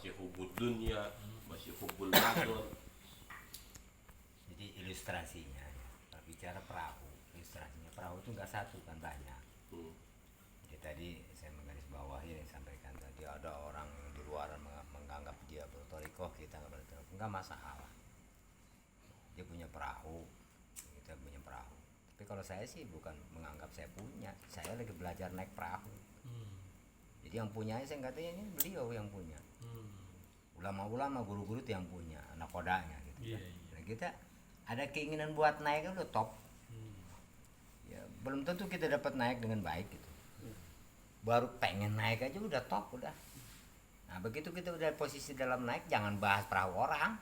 masih hubud dunia, masih hubul madon. Jadi ilustrasinya ya, kalau bicara perahu, ilustrasinya perahu itu nggak satu kan banyak. Hmm. Jadi tadi saya menggarisbawahi yang disampaikan tadi, ada orang di luar menganggap dia bertorikoh, kita nggak bertorikoh, nggak masalah. Dia punya perahu, kita punya perahu. Tapi kalau saya sih bukan menganggap saya punya, saya lagi belajar naik perahu. Jadi yang punya saya katanya ini beliau yang punya. Ulama-ulama, guru-guru itu yang punya, anak kodanya gitu. Iya, iya. Nah, kita ada keinginan buat naik udah top. Ya, belum tentu kita dapat naik dengan baik gitu. Baru pengen naik aja udah top udah. Nah, begitu kita udah posisi dalam naik, jangan bahas perahu orang.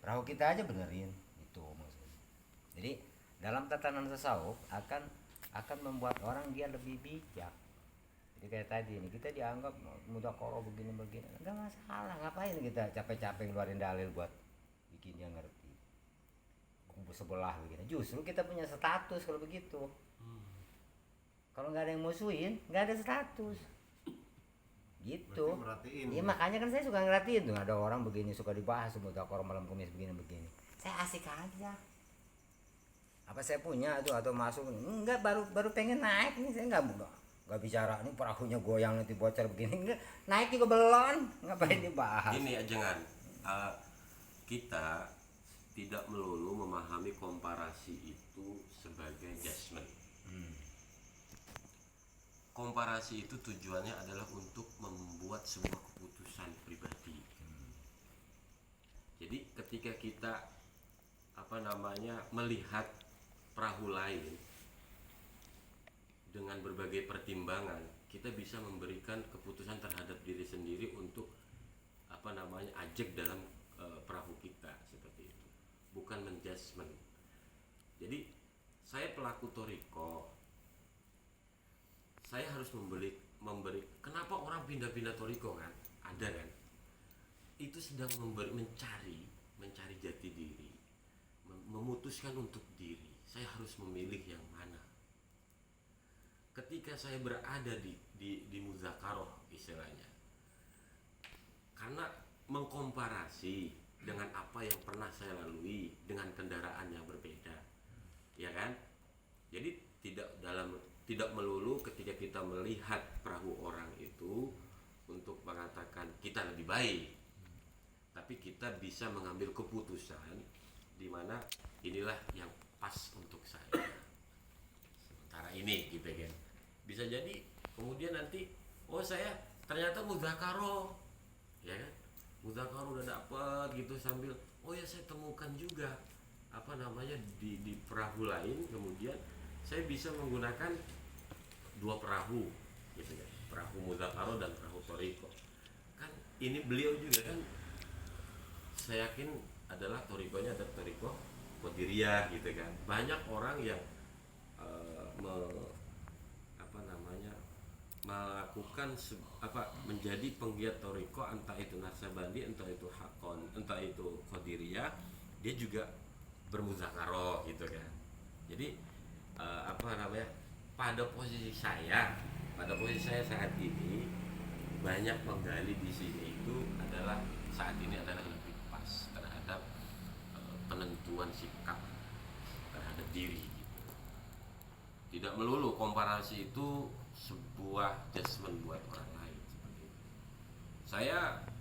Perahu kita aja benerin itu maksudnya. Jadi dalam tatanan tasawuf akan membuat orang dia lebih bijak. Jadi kayak tadi ini kita dianggap mudzakarah begini enggak masalah, ngapain kita capek-capek ngeluarin dalil buat bikin dia ngerti kubu sebelah begini. Justru kita punya status kalau begitu. Kalau nggak ada yang musuhin nggak ada status gitu. Iya makanya kan saya suka ngertiin tuh, ada orang begini suka dibahas mudzakarah malam Kamis begini saya asik aja. Apa saya punya tuh atau masuk enggak, baru pengen naik nih, saya nggak bicara nih perahunya goyang nanti bocor begini, enggak, naik juga belum, ngapain dibahas. Ini ya jangan kita tidak melulu memahami komparasi itu sebagai judgement. Komparasi itu tujuannya adalah untuk membuat sebuah keputusan pribadi. Jadi ketika kita melihat perahu lain dengan berbagai pertimbangan, kita bisa memberikan keputusan terhadap diri sendiri untuk ajak dalam perahu kita seperti itu, bukan menjudgment. Jadi saya pelaku toriko, saya harus memberi. Kenapa orang pindah-pindah toriko kan? Ada kan? Itu sedang mencari jati diri, memutuskan untuk diri. Saya harus memilih yang mana. Ketika saya berada di mudzakarah istilahnya, karena mengkomparasi dengan apa yang pernah saya lalui dengan kendaraan yang berbeda, ya kan? Jadi tidak melulu ketika kita melihat perahu orang itu untuk mengatakan kita lebih baik, tapi kita bisa mengambil keputusan di mana inilah yang pas untuk saya sementara ini gitu kan. Bisa jadi kemudian nanti saya ternyata mudzakarah, ya kan? Mudzakarah udah dapat gitu, sambil saya temukan juga di perahu lain, kemudian saya bisa menggunakan dua perahu gitu ya, perahu mudzakarah dan perahu toriko. Kan ini beliau juga kan saya yakin adalah torikonya adalah toriko qadiriyah gitu kan. Banyak orang yang melakukan menjadi penggiat toriko, entah itu Naksabandi, entah itu Hakon, entah itu qadiriyah, dia juga bermudzakarah gitu kan. Jadi pada posisi saya saat ini banyak menggali di sini itu adalah saat ini adalah lebih pas terhadap penentuan sikap terhadap diri gitu. Tidak melulu komparasi itu sebuah judgement buat orang lain seperti itu. Saya